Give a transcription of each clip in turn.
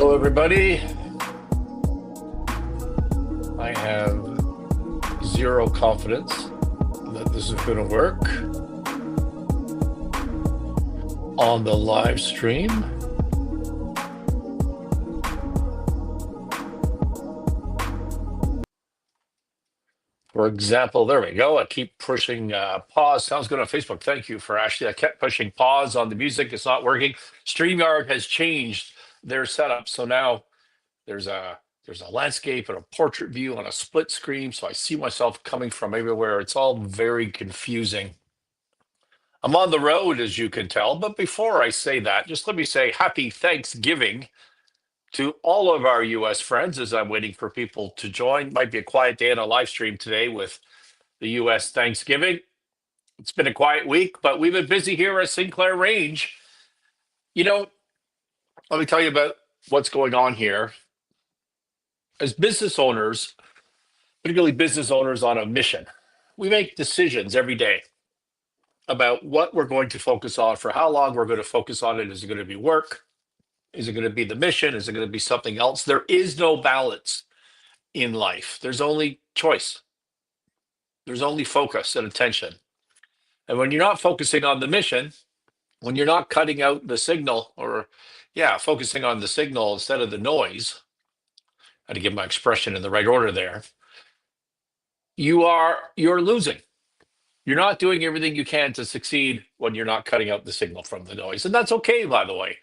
Hello, everybody. I have zero confidence that this is going to work on the live stream. For example, there we go. I keep pushing pause. Sounds good on Facebook. Thank you for Ashley. I kept pushing pause on the music. It's not working. StreamYard has changed their setup. So now there's a landscape and a portrait view on a split screen. So I see myself coming from everywhere. It's all very confusing. I'm on the road, as you can tell. But before I say that, just let me say happy Thanksgiving to all of our U.S. friends as I'm waiting for people to join. Might be a quiet day on a live stream today with the U.S. Thanksgiving. It's been a quiet week, but we've been busy here at Sinclair Range. You know, let me tell you about what's going on here. As business owners, particularly business owners on a mission, we make decisions every day about what we're going to focus on, for how long we're going to focus on it. Is it going to be work? Is it going to be the mission? Is it going to be something else? There is no balance in life. There's only choice. There's only focus and attention. And when you're not focusing on the mission, when you're not cutting out the signal, or focusing on the signal instead of the noise, I had to give my expression in the right order there, you're losing. You're not doing everything you can to succeed when you're not cutting out the signal from the noise. And that's okay, by the way.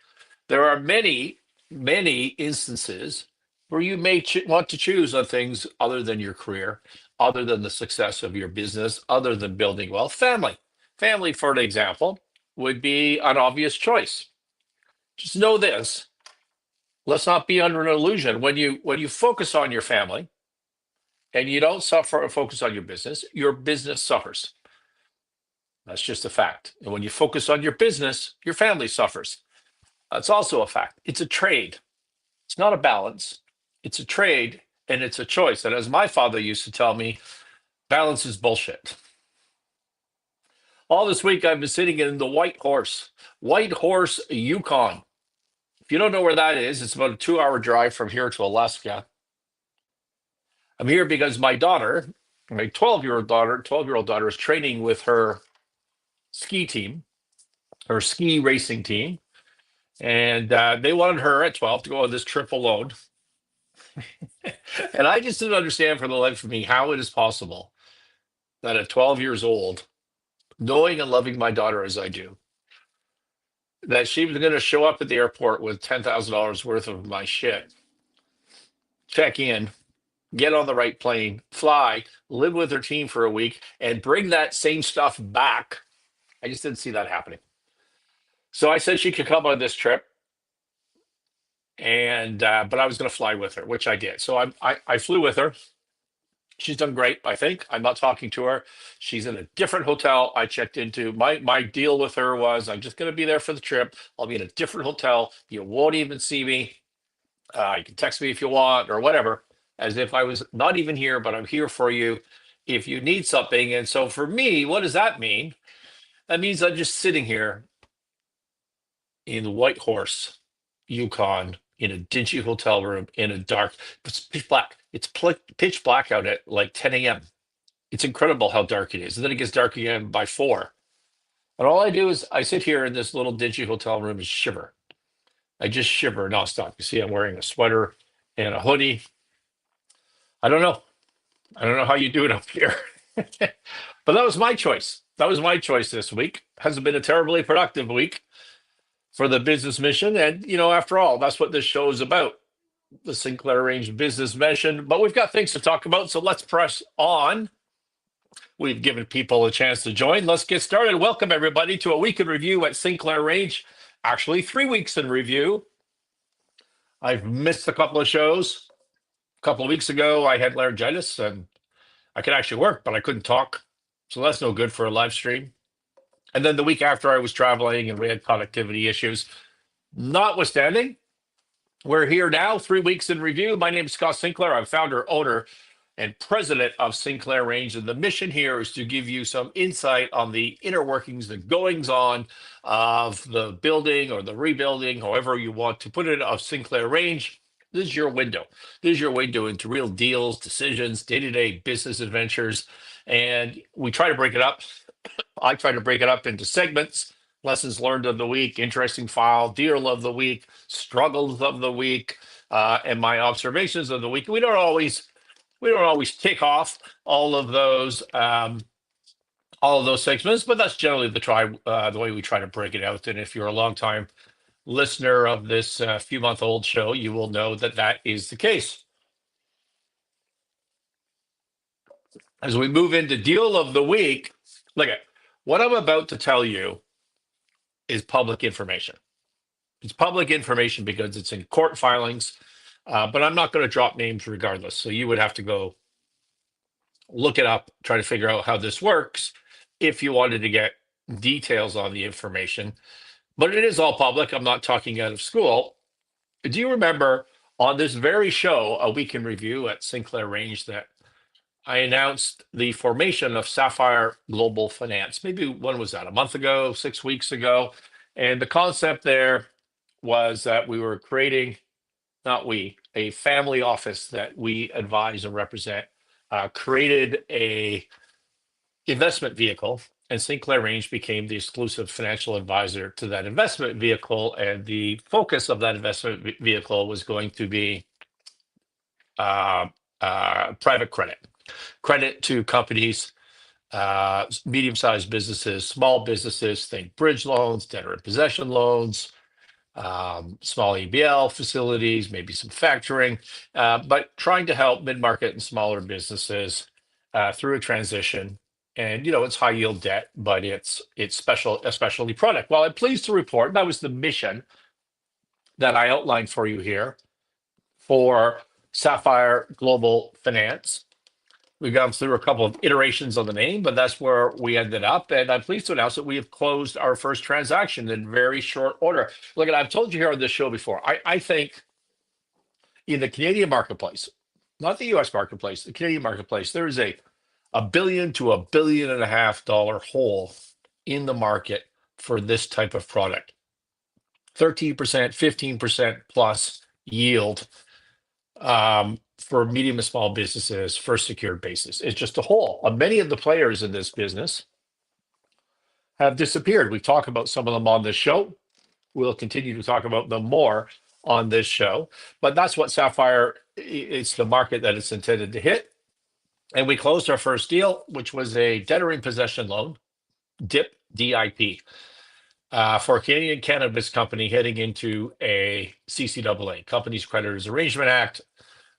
There are many, many instances where you may want to choose on things other than your career, other than the success of your business, other than building wealth. Family, for an example, would be an obvious choice. Just know this. Let's not be under an illusion. When you focus on your family and you don't focus on your business suffers. That's just a fact. And when you focus on your business, your family suffers. That's also a fact. It's a trade. It's not a balance. It's a trade, and it's a choice. And as my father used to tell me, balance is bullshit. All this week, I've been sitting in the White Horse, Yukon. If you don't know where that is, it's about a 2-hour drive from here to Alaska. I'm here because my daughter, my 12-year-old daughter, is training with her ski team, her ski racing team. And they wanted her at 12 to go on this trip alone. And I just didn't understand for the life of me how it is possible that at 12 years old, knowing and loving my daughter as I do, that she was going to show up at the airport with $10,000 worth of my shit, check in, get on the right plane, fly, live with her team for a week, and bring that same stuff back. I just didn't see that happening. So I said she could come on this trip, and but I was going to fly with her, which I did. So I flew with her. She's done great, I think. I'm not talking to her. She's in a different hotel I checked into. My deal with her was I'm just going to be there for the trip. I'll be in a different hotel. You won't even see me. You can text me if you want or whatever, as if I was not even here, but I'm here for you if you need something. And so for me, what does that mean? That means I'm just sitting here in the White Horse, Yukon, in a dingy hotel room in a dark, it's pitch black. It's pitch black out at like 10 a.m. It's incredible how dark it is. And then it gets dark again by 4. And all I do is I sit here in this little dingy hotel room and shiver. I just shiver nonstop. You see, I'm wearing a sweater and a hoodie. I don't know. I don't know how you do it up here. But that was my choice. That was my choice this week. Hasn't been a terribly productive week for the business mission. And, after all, that's what this show is about, the Sinclair Range business mission. But we've got things to talk about, so let's press on. We've given people a chance to join. Let's get started. Welcome, everybody, to a week in review at Sinclair Range. Actually, 3 weeks in review. I've missed a couple of shows. A couple of weeks ago, I had laryngitis, and I could actually work, but I couldn't talk. So that's no good for a live stream. And then the week after, I was traveling and we had connectivity issues. Notwithstanding, we're here now, 3 weeks in review. My name is Scott Sinclair. I'm founder, owner, and president of Sinclair Range. And the mission here is to give you some insight on the inner workings, the goings on of the building or the rebuilding, however you want to put it, of Sinclair Range. This is your window. This is your window into real deals, decisions, day-to-day business adventures. And we try to break it up. I try to break it up into segments: lessons learned of the week, interesting file, deal of the week, struggles of the week, and my observations of the week. We don't always tick off all of those segments, but that's generally the way we try to break it out. And if you're a long time listener of this few-month-old show, you will know that that is the case. As we move into deal of the week, look at what I'm about to tell you is public information. It's public information because it's in court filings, but I'm not going to drop names regardless. So you would have to go look it up, try to figure out how this works if you wanted to get details on the information. But it is all public. I'm not talking out of school. Do you remember on this very show, A Week in Review at Sinclair Range, that I announced the formation of Sapphire Global Finance? Maybe when was that? A month ago, 6 weeks ago? And the concept there was that we were creating, not we, a family office that we advise and represent, created a investment vehicle, and Sinclair Range became the exclusive financial advisor to that investment vehicle. And the focus of that investment vehicle was going to be private credit to companies, medium-sized businesses, small businesses, think bridge loans, debtor in possession loans, small ABL facilities, maybe some factoring, but trying to help mid-market and smaller businesses through a transition. And it's high yield debt, but it's a specialty product. Well, I'm pleased to report that was the mission that I outlined for you here for Sapphire Global Finance. We've gone through a couple of iterations of the name, but that's where we ended up. And I'm pleased to announce that we have closed our first transaction in very short order. Look, I've told you here on this show before, I think in the Canadian marketplace, not the US marketplace, the Canadian marketplace, there is a $1 billion to $1.5 billion hole in the market for this type of product. 13%, 15% plus yield for medium and small businesses for secured basis. It's just a hole. Many of the players in this business have disappeared. We talk about some of them on this show. We'll continue to talk about them more on this show, but that's what Sapphire, it's the market that it's intended to hit. And we closed our first deal, which was a debtor in possession loan, DIP, for a Canadian cannabis company heading into a CCAA, Companies Creditors Arrangement Act.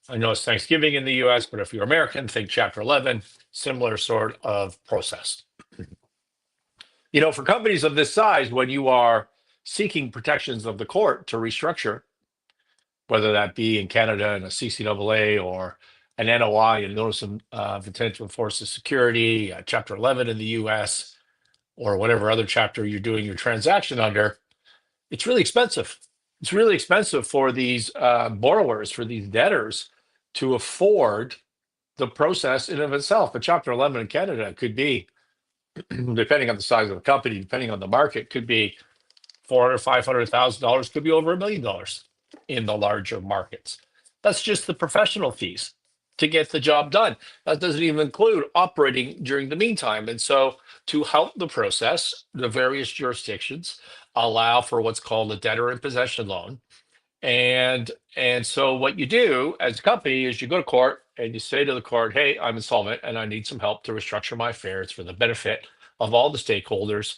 I know it's Thanksgiving in the US, but if you're American, think Chapter 11, similar sort of process. For companies of this size, when you are seeking protections of the court to restructure, whether that be in Canada in a CCAA or an NOI, and notice of intent to enforce the security, Chapter 11 in the US, or whatever other chapter you're doing your transaction under, it's really expensive. It's really expensive for these borrowers, for these debtors, to afford the process in of itself. A Chapter 11 in Canada could be, depending on the size of the company, depending on the market, could be $400,000, $500,000, could be over $1 million in the larger markets. That's just the professional fees to get the job done. That doesn't even include operating during the meantime. And so to help the process, the various jurisdictions allow for what's called a debtor in possession loan. And so what you do as a company is you go to court and you say to the court, hey, I'm insolvent and I need some help to restructure my affairs for the benefit of all the stakeholders,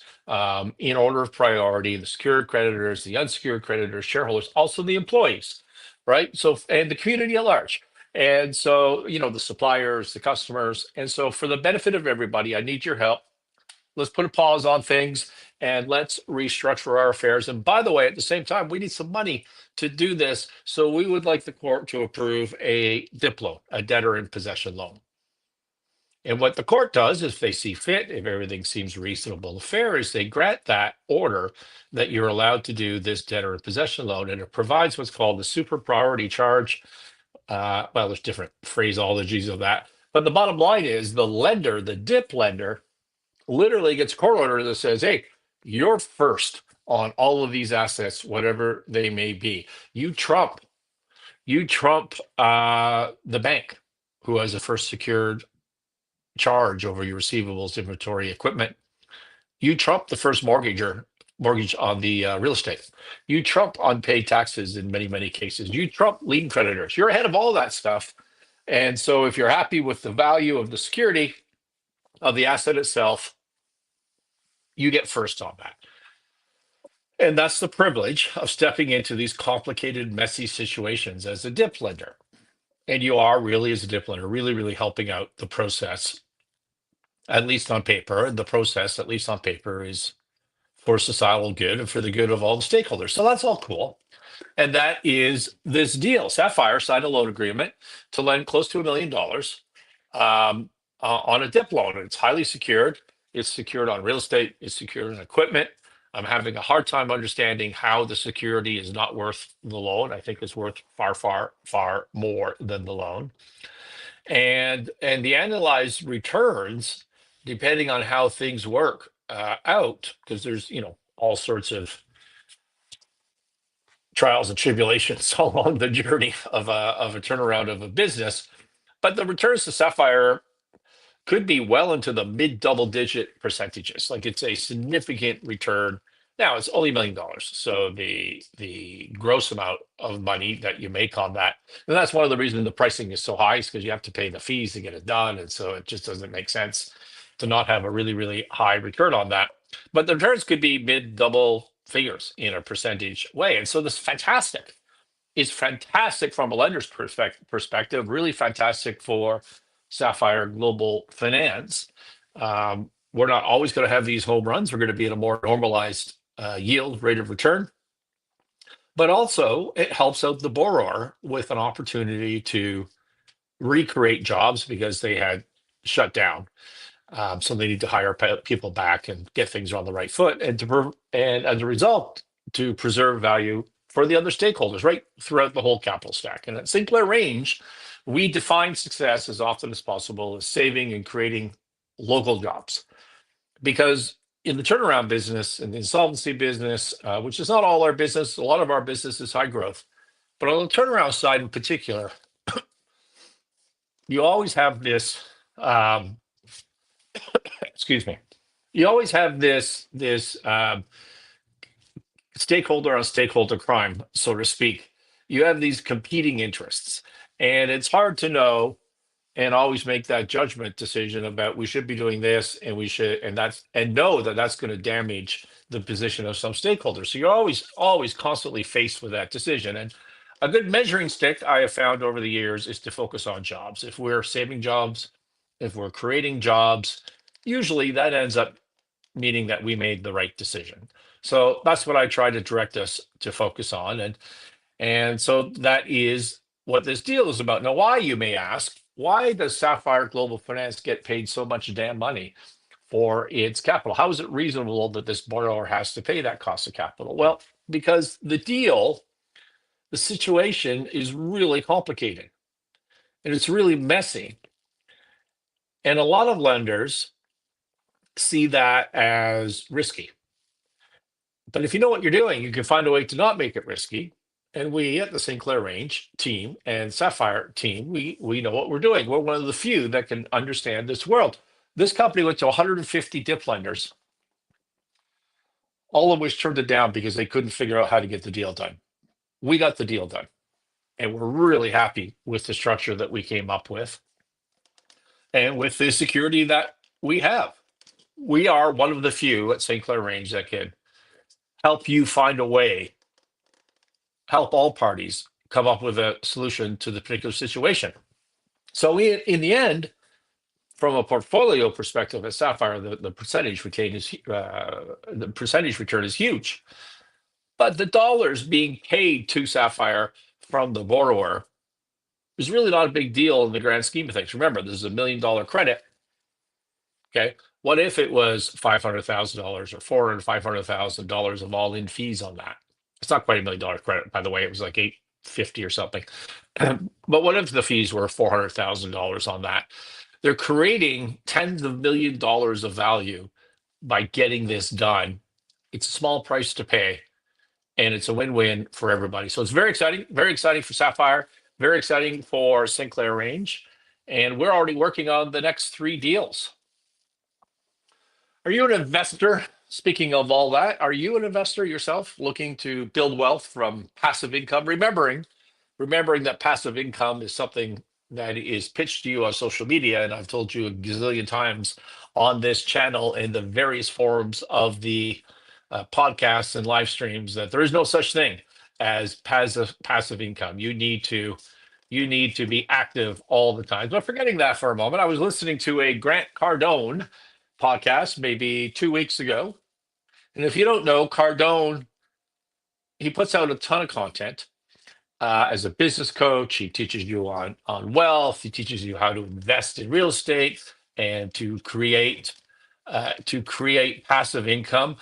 in order of priority, the secured creditors, the unsecured creditors, shareholders, also the employees, right? So, and the community at large. And so, the suppliers, the customers. And so for the benefit of everybody, I need your help. Let's put a pause on things and let's restructure our affairs. And by the way, at the same time, we need some money to do this. So we would like the court to approve a DIP loan, a debtor in possession loan. And what the court does, if they see fit, if everything seems reasonable and fair, is they grant that order that you're allowed to do this debtor in possession loan. And it provides what's called the super priority charge, Well, there's different phraseologies of that. But the bottom line is the lender, the dip lender, literally gets a court order that says, hey, you're first on all of these assets, whatever they may be. You trump the bank who has a first secured charge over your receivables, inventory, equipment. You trump the first mortgage on the real estate. You trump unpaid taxes in many, many cases. You trump lien creditors. You're ahead of all that stuff. And so if you're happy with the value of the security of the asset itself, you get first on that. And that's the privilege of stepping into these complicated, messy situations as a dip lender. And you are really, as a dip lender, really, really helping out the process, at least on paper. And the process, at least on paper, is for societal good and for the good of all the stakeholders. So that's all cool. And that is this deal. Sapphire signed a loan agreement to lend close to $1 million on a dip loan. It's highly secured. It's secured on real estate. It's secured on equipment. I'm having a hard time understanding how the security is not worth the loan. I think it's worth far, far, far more than the loan. And the annualized returns, depending on how things work out, because there's all sorts of trials and tribulations along the journey of a turnaround of a business, but the returns to Sapphire could be well into the mid double digit percentages. Like, it's a significant return. Now it's only $1 million, so the gross amount of money that you make on that, and that's one of the reasons the pricing is so high, is because you have to pay the fees to get it done, and so it just doesn't make sense to not have a really, really high return on that. But the returns could be mid double figures in a percentage way, and so this is fantastic. It's fantastic from a lender's perspective, really fantastic for Sapphire Global Finance. We're not always going to have these home runs. We're going to be at a more normalized yield rate of return. But also, it helps out the borrower with an opportunity to recreate jobs because they had shut down. So they need to hire people back and get things on the right foot, and as a result, to preserve value for the other stakeholders right throughout the whole capital stack. And at Sinclair Range, we define success as often as possible as saving and creating local jobs. Because in the turnaround business and the insolvency business, which is not all our business, a lot of our business is high growth. But on the turnaround side in particular, you always have this, excuse me, you always have this stakeholder on stakeholder crime, so to speak. You have these competing interests, and it's hard to know and always make that judgment decision about we should be doing this and we should, and know that that's going to damage the position of some stakeholders. So you're always constantly faced with that decision. And a good measuring stick I have found over the years is to focus on jobs. If we're saving jobs, if we're creating jobs, usually that ends up meaning that we made the right decision. So that's what I try to direct us to focus on. And so that is what this deal is about. Now, why, you may ask, why does Sapphire Global Finance get paid so much damn money for its capital? How is it reasonable that this borrower has to pay that cost of capital? Well, because the situation is really complicated and it's really messy. And a lot of lenders see that as risky. But if you know what you're doing, you can find a way to not make it risky. And we at the Sinclair Range team and Sapphire team, we know what we're doing. We're one of the few that can understand this world. This company went to 150 dip lenders, all of which turned it down because they couldn't figure out how to get the deal done. We got the deal done. And we're really happy with the structure that we came up with and with the security that we have. We are one of the few at Sinclair Range that can help you find a way, help all parties come up with a solution to the particular situation. So in the end, from a portfolio perspective at Sapphire, the percentage return is huge. But the dollars being paid to Sapphire from the borrower is really not a big deal in the grand scheme of things. Remember, this is $1 million credit. Okay. What if it was $500,000 or $500,000 of all-in fees on that? It's not quite $1 million credit, by the way. It was like 50 or something. But what if the fees were $400,000 on that? They're creating tens of $1 million of value by getting this done. It's a small price to pay, and it's a win-win for everybody. So it's very exciting for Sapphire, very exciting for Sinclair Range, and we're already working on the next 3 deals. Are you an investor? Speaking of all that, are you an investor yourself looking to build wealth from passive income? Remembering that passive income is something that is pitched to you on social media, and I've told you a gazillion times on this channel and the various forms of the podcasts and live streams that there is no such thing as passive income. You need to be active all the time. But forgetting that for a moment, I was listening to a Grant Cardone podcast maybe 2 weeks ago, and if you don't know, Cardone, he puts out a ton of content as a business coach. He teaches you on wealth. He teaches you how to invest in real estate and to create passive income.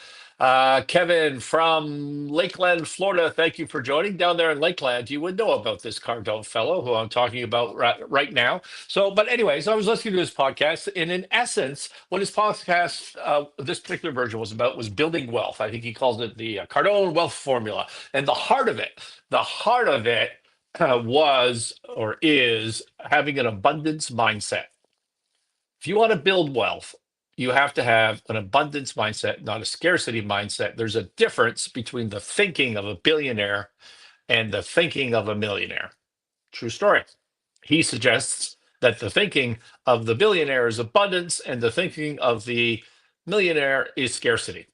Kevin from Lakeland, Florida, thank you for joining. Down there in Lakeland, you would know about this Cardone fellow who I'm talking about right now. So, but anyways, I was listening to his podcast, and in essence, what his podcast, this particular version was about, was building wealth. I think he calls it the Cardone Wealth Formula. And the heart of it was or is having an abundance mindset. If you want to build wealth, you have to have an abundance mindset, not a scarcity mindset. There's a difference between the thinking of a billionaire and the thinking of a millionaire. True story. He suggests that the thinking of the billionaire is abundance and the thinking of the millionaire is scarcity.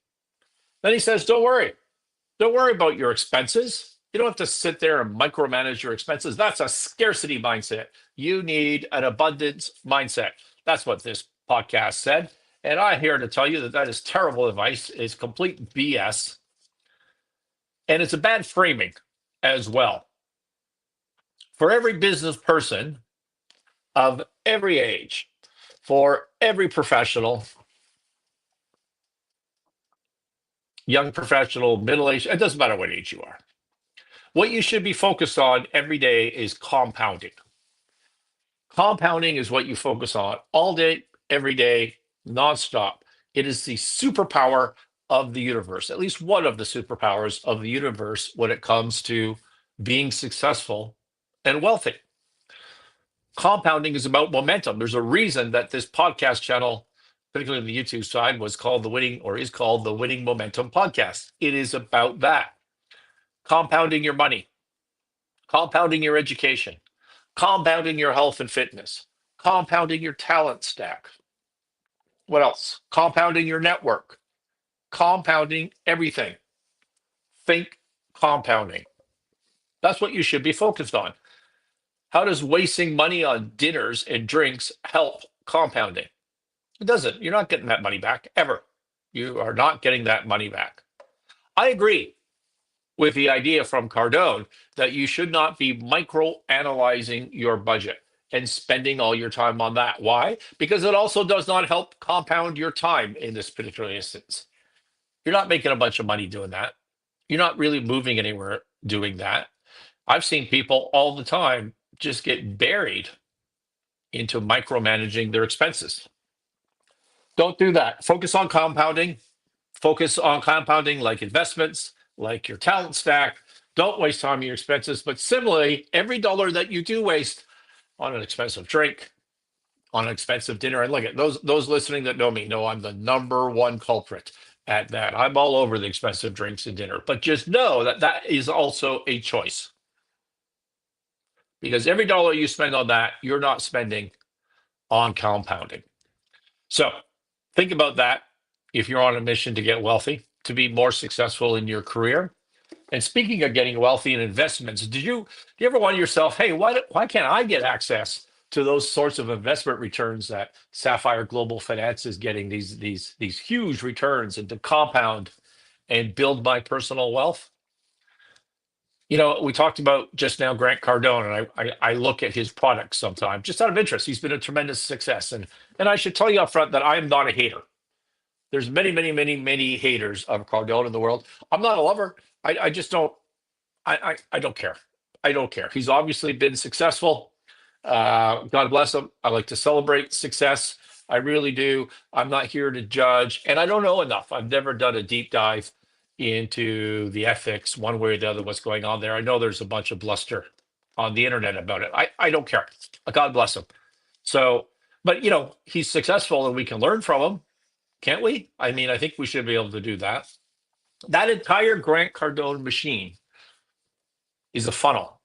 Then he says, don't worry. Don't worry about your expenses. You don't have to sit there and micromanage your expenses. That's a scarcity mindset. You need an abundance mindset. That's what this podcast said. And I'm here to tell you that is terrible advice. It's complete BS. And it's a bad framing as well. For every business person of every age, for every professional, young professional, middle-aged, it doesn't matter what age you are. What you should be focused on every day is compounding. Compounding is what you focus on all day, every day, nonstop. It is the superpower of the universe, at least one of the superpowers of the universe when it comes to being successful and wealthy. Compounding is about momentum. There's a reason that this podcast channel, particularly the YouTube side, is called the Winning Momentum Podcast. It is about that. Compounding your money, compounding your education, compounding your health and fitness, compounding your talent stack. What else? Compounding your network, compounding everything. Think compounding. That's what you should be focused on. How does wasting money on dinners and drinks help compounding? It doesn't. You're not getting that money back ever. You are not getting that money back. I agree with the idea from Cardone that you should not be micro-analyzing your budget and spending all your time on that. Why? Because it also does not help compound your time in this particular instance. You're not making a bunch of money doing that. You're not really moving anywhere doing that. I've seen people all the time just get buried into micromanaging their expenses. Don't do that. Focus on compounding. Focus on compounding like investments, like your talent stack. Don't waste time on your expenses. But similarly, every dollar that you do waste on an expensive drink, on an expensive dinner, and look at those listening that know me know I'm the number one culprit at that. I'm all over the expensive drinks and dinner. But just know that that is also a choice. Because every dollar you spend on that, you're not spending on compounding. So think about that if you're on a mission to get wealthy, to be more successful in your career. And speaking of getting wealthy in investments, do you ever wonder yourself, hey, why can't I get access to those sorts of investment returns that Sapphire Global Finance is getting, these huge returns, and to compound and build my personal wealth? You know, we talked about just now Grant Cardone, and I look at his products sometimes just out of interest. He's been a tremendous success. And I should tell you up front that I am not a hater. There's many haters of Cardone in the world. I'm not a lover. I just don't, I don't care. I don't care. He's obviously been successful. God bless him. I like to celebrate success. I really do. I'm not here to judge, and I don't know enough. I've never done a deep dive into the ethics, one way or the other, what's going on there. I know there's a bunch of bluster on the internet about it. I don't care. God bless him. So, but he's successful, and we can learn from him, can't we? I mean, I think we should be able to do that. That entire Grant Cardone machine is a funnel.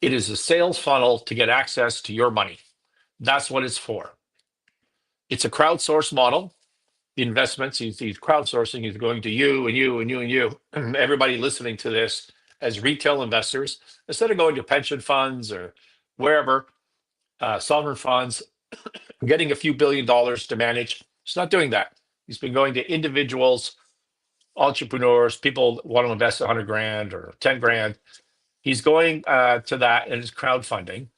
It is a sales funnel to get access to your money. That's what it's for. It's a crowdsource model. The investments, he's crowdsourcing, he's going to you and you and you and you, everybody listening to this as retail investors, instead of going to pension funds or wherever, sovereign funds, getting a few $billions to manage. He's not doing that. He's been going to individuals, entrepreneurs, people that want to invest 100 grand or 10 grand. He's going to that and it's crowdfunding,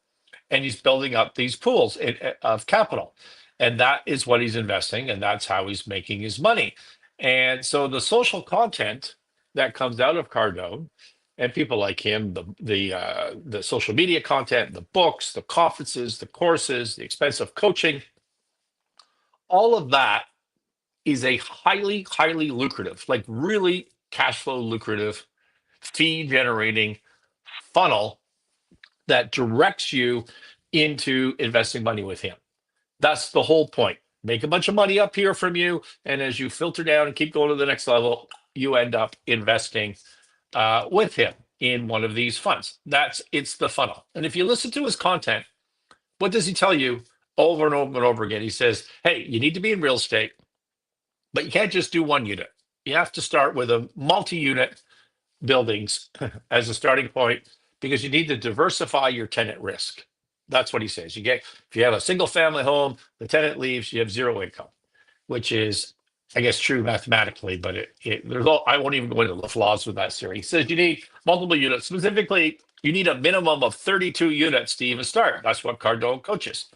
and he's building up these pools of capital. And that is what he's investing, and that's how he's making his money. And so the social content that comes out of Cardone and people like him, the social media content, the books, the conferences, the courses, the expensive coaching, all of that is a highly, highly lucrative, like really cash flow lucrative, fee generating funnel that directs you into investing money with him. That's the whole point. Make a bunch of money up here from you, and as you filter down and keep going to the next level, you end up investing with him in one of these funds. It's the funnel. And if you listen to his content, what does he tell you over and over and over again? He says, hey, you need to be in real estate, but you can't just do one unit. You have to start with a multi-unit buildings as a starting point, because you need to diversify your tenant risk. That's what he says. If you have a single family home, the tenant leaves, you have zero income, which is, I guess, true mathematically, but I won't even go into the flaws with that theory. He says you need multiple units. Specifically, you need a minimum of 32 units to even start. That's what Cardone coaches.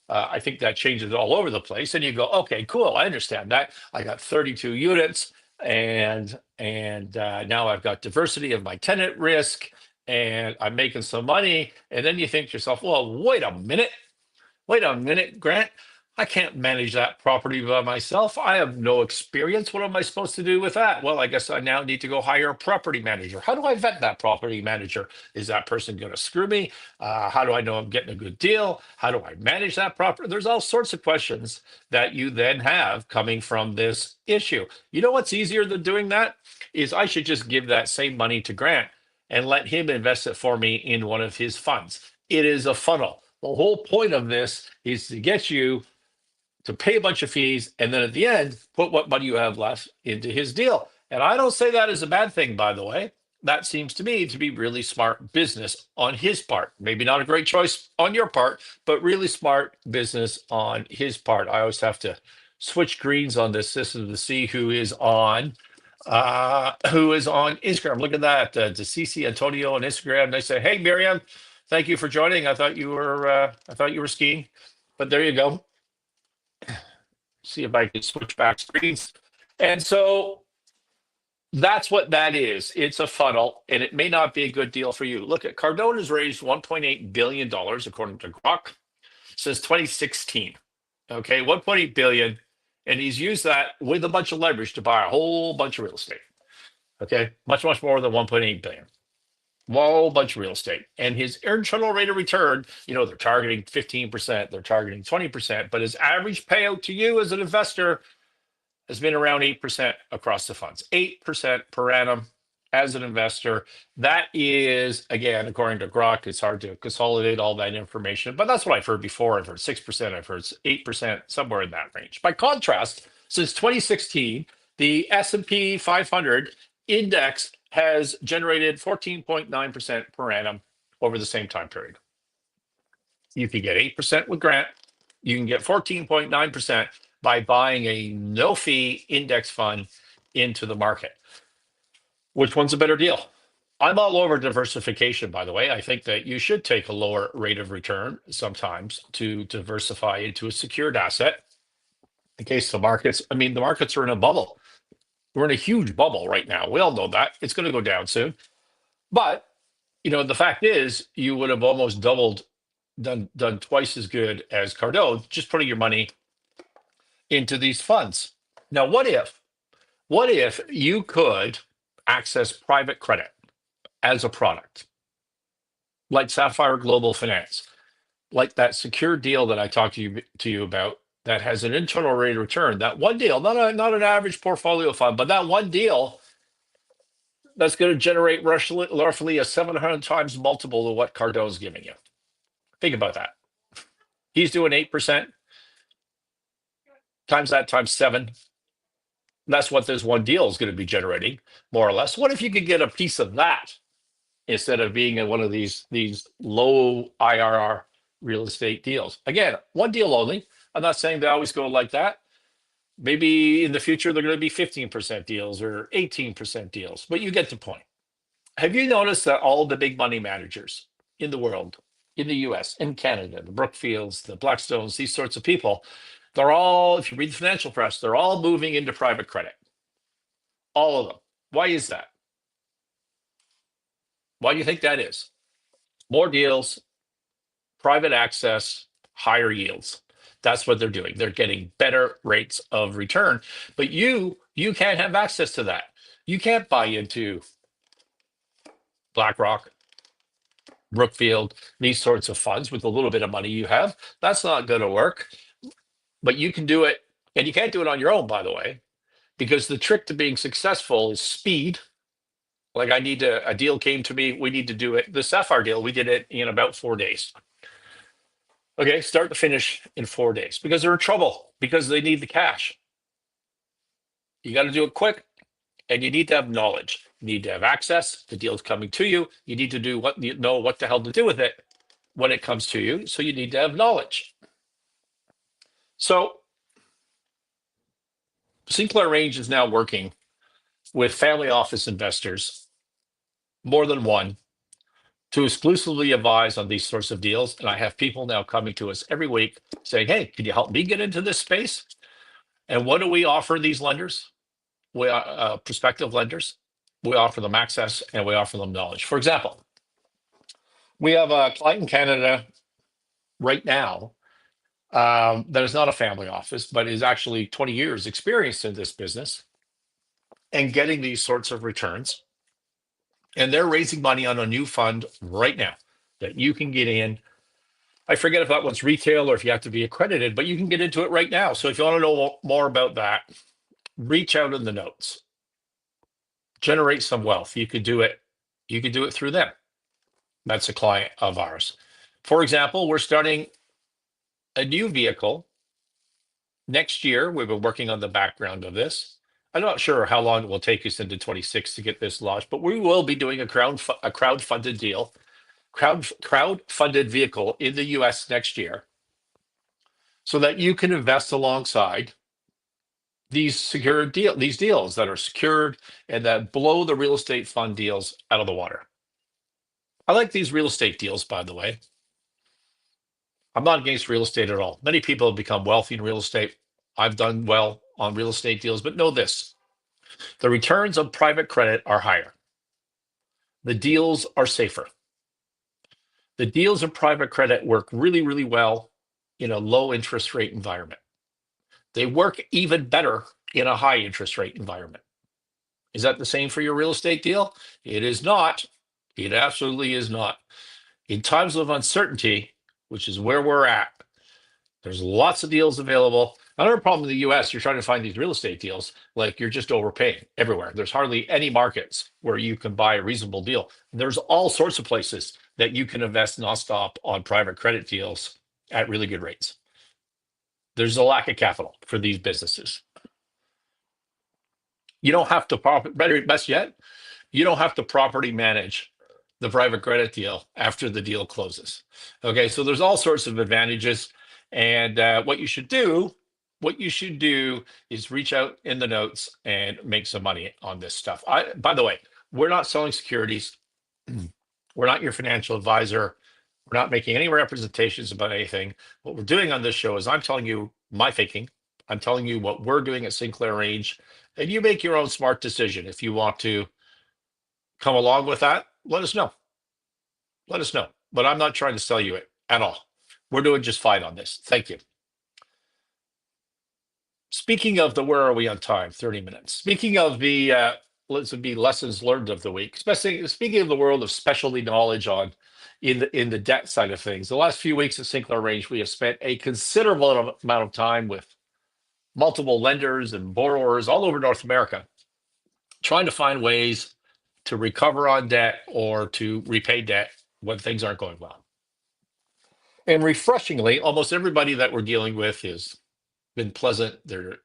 I think that changes all over the place. And you go, okay, cool. I understand that. I got 32 units, and now I've got diversity of my tenant risk, and I'm making some money. And then you think to yourself, well, wait a minute, Grant. I can't manage that property by myself. I have no experience. What am I supposed to do with that? Well, I guess I now need to go hire a property manager. How do I vet that property manager? Is that person going to screw me? How do I know I'm getting a good deal? How do I manage that property? There's all sorts of questions that you then have coming from this issue. You know what's easier than doing that? Is I should just give that same money to Grant and let him invest it for me in one of his funds. It is a funnel. The whole point of this is to get you to pay a bunch of fees, and then at the end, put what money you have left into his deal. And I don't say that as a bad thing, by the way. That seems to me to be really smart business on his part. Maybe not a great choice on your part, but really smart business on his part. I always have to switch screens on this system to see who is on Instagram. Look at that, to CC Antonio on Instagram. They say, "Hey, Miriam, thank you for joining. I thought you were skiing, but there you go." See if I can switch back screens. And so that's what that is. It's a funnel, and it may not be a good deal for you. Look at Cardone has raised $1.8 billion, according to Grok, since 2016. Okay, 1.8 billion. And he's used that with a bunch of leverage to buy a whole bunch of real estate. Okay, much, much more than 1.8 billion. Whoa, bunch of real estate. And his internal rate of return, they're targeting 15%, they're targeting 20%, but his average payout to you as an investor has been around 8% across the funds, 8% per annum as an investor. That is, again, according to Grok, it's hard to consolidate all that information, but that's what I've heard before. I've heard 6%, I've heard 8%, somewhere in that range. By contrast, since 2016, the S&P 500 index has generated 14.9% per annum over the same time period. You can get 8% with Grant. You can get 14.9% by buying a no-fee index fund into the market. Which one's a better deal? I'm all over diversification, by the way. I think that you should take a lower rate of return sometimes to diversify into a secured asset in case the markets are in a bubble. We're in a huge bubble right now. We all know that. It's going to go down soon. But, The fact is, you would have almost doubled, done twice as good as Cardone, just putting your money into these funds. Now, what if you could access private credit as a product, like Sapphire Global Finance, like that secure deal that I talked to you about that has an internal rate of return? That one deal, not an average portfolio fund, but that one deal that's going to generate roughly a 700 times multiple of what Cardone's giving you. Think about that. He's doing 8%, times that times 7. That's what this one deal is going to be generating, more or less. What if you could get a piece of that instead of being in one of these low IRR real estate deals? Again, one deal only. I'm not saying they always go like that. Maybe in the future they're going to be 15% deals or 18% deals, but you get the point. Have you noticed that all the big money managers in the world, in the US, in Canada, the Brookfields, the Blackstones, these sorts of people, they're all, if you read the financial press, they're all moving into private credit. All of them. Why is that? Why do you think that is? More deals, private access, higher yields. That's what they're doing. They're getting better rates of return, but you can't have access to that. You can't buy into BlackRock, Brookfield, these sorts of funds with a little bit of money you have. That's not going to work, but you can do it. And you can't do it on your own, by the way, because the trick to being successful is speed. Like a deal came to me, we need to do it. The Sapphire deal, we did it in about 4 days. Okay, start to finish in 4 days because they're in trouble, because they need the cash. You got to do it quick, and you need to have knowledge. You need to have access. The deal's coming to you. You need to know what the hell to do with it when it comes to you. So you need to have knowledge. So Sinclair Range is now working with family office investors, more than one, to exclusively advise on these sorts of deals. And I have people now coming to us every week saying, hey, can you help me get into this space? And what do we offer these lenders? We are prospective lenders. We offer them access and we offer them knowledge. For example, we have a client in Canada right now that is not a family office, but is actually 20 years experience in this business and getting these sorts of returns. And they're raising money on a new fund right now that you can get in. I forget if that one's retail or if you have to be accredited, but you can get into it right now. So if you want to know more about that, reach out in the notes. Generate some wealth. You could do it. You could do it through them. That's a client of ours. For example, we're starting a new vehicle next year. We've been working on the background of this. I'm not sure how long it will take us into 26 to get this launched, but we will be doing a crowd-funded deal, crowd-funded vehicle in the US next year, so that you can invest alongside these deals that are secured and that blow the real estate fund deals out of the water. I like these real estate deals, by the way. I'm not against real estate at all. Many people have become wealthy in real estate. I've done well on real estate deals, but know this: the returns of private credit are higher. The deals are safer. The deals of private credit work really, really well in a low interest rate environment. They work even better in a high interest rate environment. Is that the same for your real estate deal? It is not. It absolutely is not. In times of uncertainty, which is where we're at, there's lots of deals available. Another problem in the US, you're trying to find these real estate deals, like you're just overpaying everywhere. There's hardly any markets where you can buy a reasonable deal. There's all sorts of places that you can invest nonstop on private credit deals at really good rates. There's a lack of capital for these businesses. You don't have to, best yet, you don't have to property manage the private credit deal after the deal closes. Okay, so there's all sorts of advantages. And what you should do is reach out in the notes and make some money on this stuff. By the way, we're not selling securities. We're not your financial advisor. We're not making any representations about anything. What we're doing on this show is I'm telling you my thinking. I'm telling you what we're doing at Sinclair Range, and you make your own smart decision. If you want to come along with that, let us know. let us know. But I'm not trying to sell you it at all. We're doing just fine on this. Thank you. Speaking of the, where are we on time? 30 minutes. Speaking of the, let's be lessons learned of the week, especially speaking of the world of specialty knowledge on in the debt side of things. The last few weeks at Sinclair Range, we have spent a considerable amount of time with multiple lenders and borrowers all over North America, trying to find ways to recover on debt or to repay debt when things aren't going well. And refreshingly, almost everybody that we're dealing with has been pleasant. They're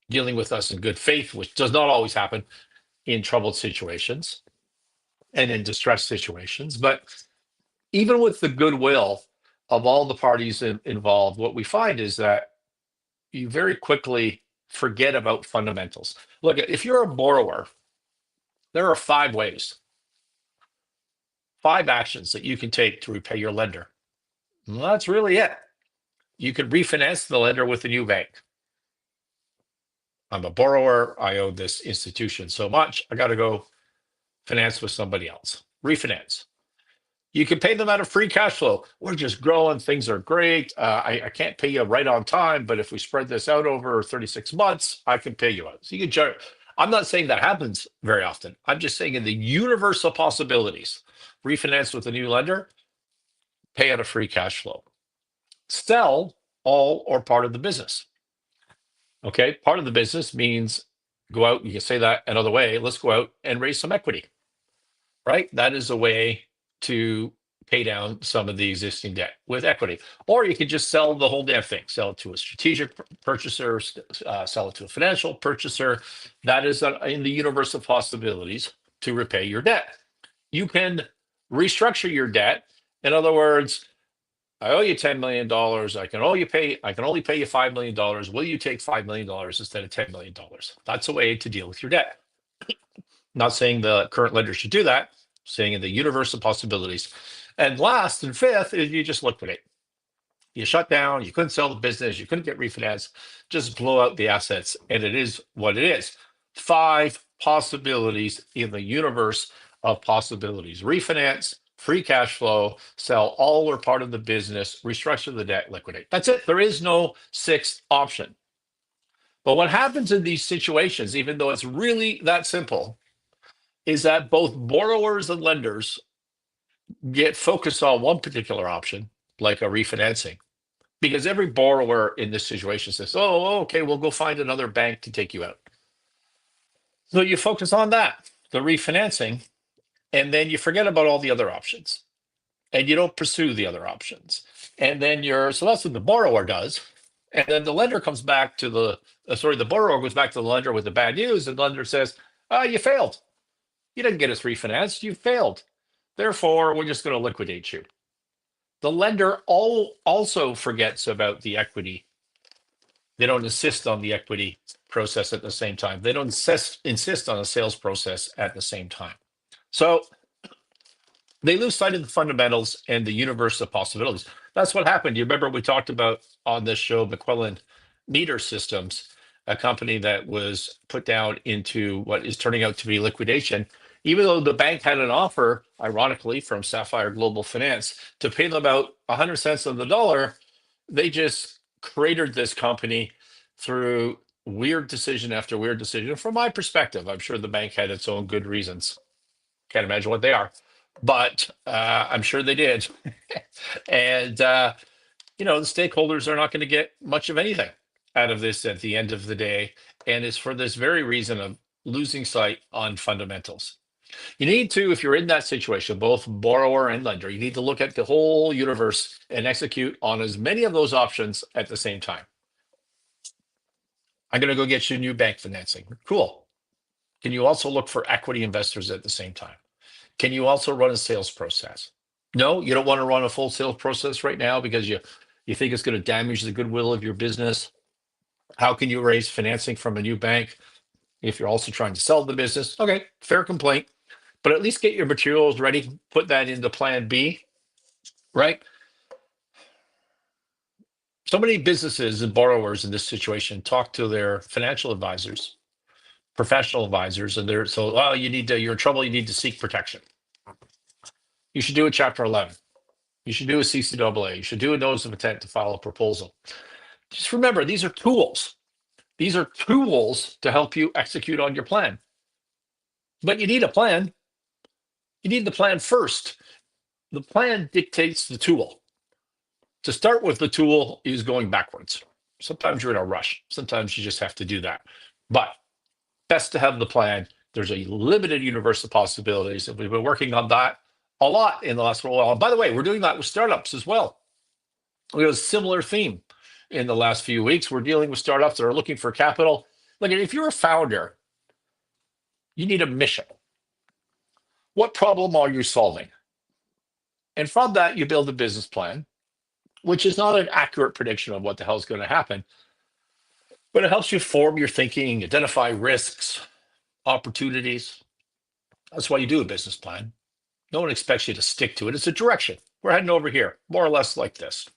dealing with us in good faith, which does not always happen in troubled situations and in distressed situations. But even with the goodwill of all the parties involved, what we find is that you very quickly forget about fundamentals. Look, if you're a borrower, there are 5 ways, 5 actions that you can take to repay your lender. Well, that's really it. You can refinance the lender with a new bank. I'm a borrower. I owe this institution so much. I got to go finance with somebody else. Refinance. You can pay them out of free cash flow. We're just growing. Things are great. I can't pay you right on time, but if we spread this out over 36 months, I can pay you out. So you can. I'm not saying that happens very often. I'm just saying in the universe of possibilities, refinance with a new lender, pay out of free cash flow. Sell all or part of the business. Okay, part of the business means go out, you can say that another way, let's go out and raise some equity, right? That is a way to pay down some of the existing debt with equity. Or you can just sell the whole damn thing, sell it to a strategic purchaser, sell it to a financial purchaser. That is in the universe of possibilities to repay your debt. You can restructure your debt. In other words, I owe you $10 million. I can only pay you $5 million. Will you take $5 million instead of $10 million? That's a way to deal with your debt. Not saying the current lender should do that, saying in the universe of possibilities. And last and fifth is you just liquidate. You shut down, you couldn't sell the business, you couldn't get refinanced, just blow out the assets, and it is what it is. 5 possibilities in the universe of possibilities. Refinance, free cash flow, sell all or part of the business, restructure the debt, liquidate. That's it. There is no 6th option. But what happens in these situations, even though it's really that simple, is that both borrowers and lenders get focused on one particular option, like a refinancing, because every borrower in this situation says, oh, okay, we'll go find another bank to take you out. So you focus on that, the refinancing, and then you forget about all the other options and you don't pursue the other options. And then so that's what the borrower does. And then the lender comes back to the borrower goes back to the lender with the bad news, and the lender says, you failed. You didn't get us refinanced, you failed. Therefore, we're just going to liquidate you. The lender also forgets about the equity. They don't insist on the equity process at the same time. They don't insist on a sales process at the same time. So they lose sight of the fundamentals and the universe of possibilities. That's what happened. You remember we talked about on this show, McQuillan Meter Systems, a company that was put down into what is turning out to be liquidation, even though the bank had an offer, ironically, from Sapphire Global Finance to pay them out 100 cents on the dollar. They just cratered this company through weird decision after weird decision. From my perspective, I'm sure the bank had its own good reasons. Can't imagine what they are, but I'm sure they did. And, the stakeholders are not going to get much of anything out of this at the end of the day. And it's for this very reason of losing sight on fundamentals. You need to, if you're in that situation, both borrower and lender, you need to look at the whole universe and execute on as many of those options at the same time. I'm going to go get you new bank financing. Cool. Can you also look for equity investors at the same time? Can you also run a sales process? No, you don't want to run a full sales process right now because you think it's going to damage the goodwill of your business. How can you raise financing from a new bank if you're also trying to sell the business? Okay, fair complaint, but at least get your materials ready. Put that into plan B, right? So many businesses and borrowers in this situation talk to their financial advisors, professional advisors, and you're in trouble, you need to seek protection. You should do a Chapter 11. You should do a CCAA. You should do a notice of intent to file a proposal. Just remember, these are tools. These are tools to help you execute on your plan. But you need a plan. You need the plan first. The plan dictates the tool. To start with, the tool is going backwards. Sometimes you're in a rush. Sometimes you just have to do that. But best to have the plan. There's a limited universe of possibilities, and we've been working on that a lot in the last little while. And by the way, we're doing that with startups as well. We have a similar theme in the last few weeks. We're dealing with startups that are looking for capital. Look, if you're a founder, you need a mission. What problem are you solving? And from that, you build a business plan, which is not an accurate prediction of what the hell is going to happen, but it helps you form your thinking, identify risks, opportunities. That's why you do a business plan. No one expects you to stick to it. It's a direction. We're heading over here, more or less like this.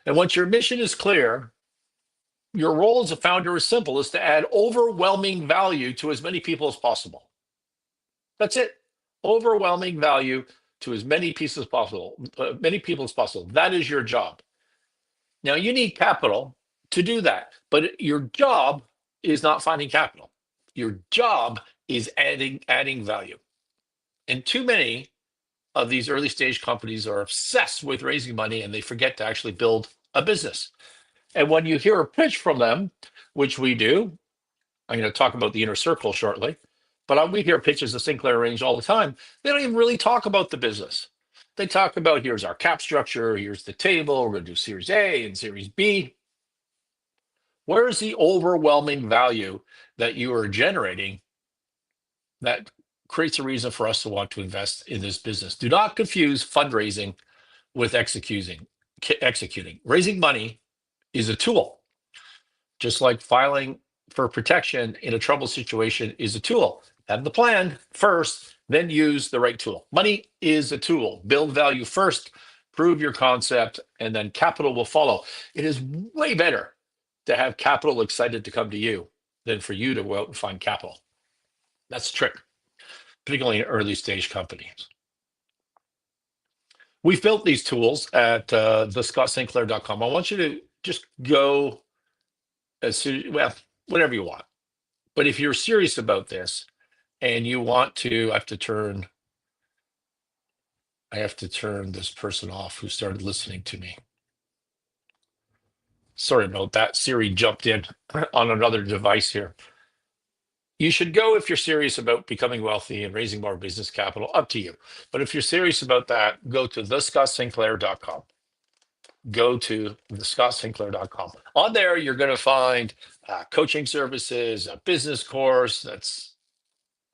And once your mission is clear, your role as a founder is simple, is to add overwhelming value to as many people as possible. That's it. Overwhelming value to as many people as possible. That is your job. Now, you need capital to do that, but your job is not finding capital. Your job is adding value. And too many of these early stage companies are obsessed with raising money, and they forget to actually build a business. And when you hear a pitch from them, which we do, I'm going to talk about the inner circle shortly, but we hear pitches of Sinclair Range all the time. They don't even really talk about the business. They talk about, here's our cap structure, here's the table, we're going to do Series A and Series B. Where is the overwhelming value that you are generating that creates a reason for us to want to invest in this business? Do not confuse fundraising with executing. Raising money is a tool, just like filing for protection in a trouble situation is a tool. Have the plan first, then use the right tool. Money is a tool. Build value first, prove your concept, and then capital will follow. It is way better to have capital excited to come to you than for you to go out and find capital. That's the trick, particularly in early stage companies. We've built these tools at thescottsinclair.com. I want you to just go whatever you want. But if you're serious about this and you want to, I have to turn this person off who started listening to me. Sorry about that. Siri jumped in on another device here. You should go if you're serious about becoming wealthy and raising more business capital, up to you. But if you're serious about that, go to thescottsinclair.com. Go to thescottsinclair.com. On there, you're going to find coaching services, a business course that's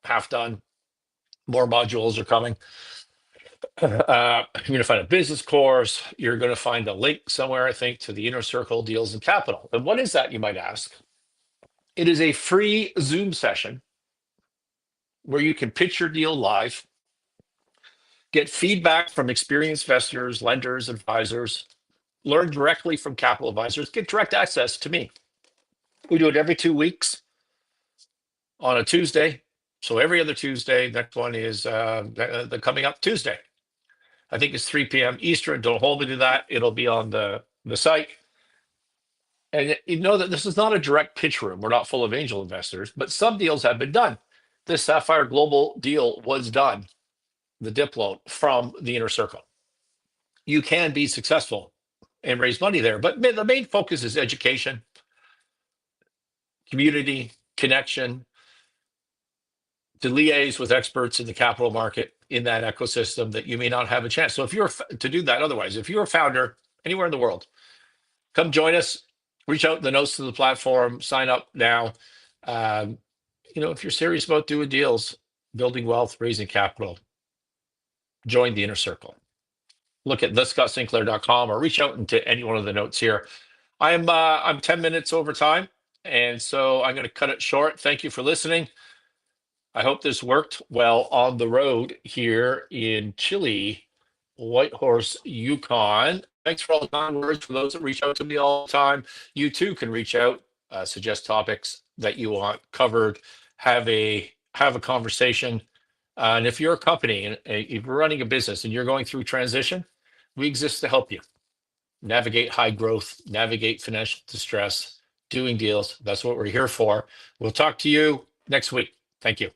half done. More modules are coming. You're going to find a business course. You're going to find a link somewhere, I think, to the Inner Circle Deals and Capital. And what is that, you might ask? It is a free Zoom session where you can pitch your deal live, get feedback from experienced investors, lenders, advisors, learn directly from capital advisors, get direct access to me. We do it every 2 weeks on a Tuesday. So every other Tuesday. Next one is the coming up Tuesday. I think it's 3 p.m. Eastern. Don't hold me to that. It'll be on the site. And you know that this is not a direct pitch room. We're not full of angel investors, but some deals have been done. This Sapphire Global deal was done, the DIP loan, from the Inner Circle. You can be successful and raise money there, but the main focus is education, community, connection, to liaise with experts in the capital market in that ecosystem that you may not have a chance. So if you're to do that, otherwise, if you're a founder anywhere in the world, come join us. Reach out in the notes to the platform. Sign up now. If you're serious about doing deals, building wealth, raising capital, join the Inner Circle. Look at thescottsinclair.com or reach out into any one of the notes here. I'm 10 minutes over time, and so I'm going to cut it short. Thank you for listening. I hope this worked well on the road here in chilly Whitehorse, Yukon. Thanks for all the kind words for those that reach out to me all the time. You too can reach out, suggest topics that you want covered, have a conversation. And if you're a company and if you're running a business and you're going through transition, we exist to help you navigate high growth, navigate financial distress, doing deals. That's what we're here for. We'll talk to you next week. Thank you.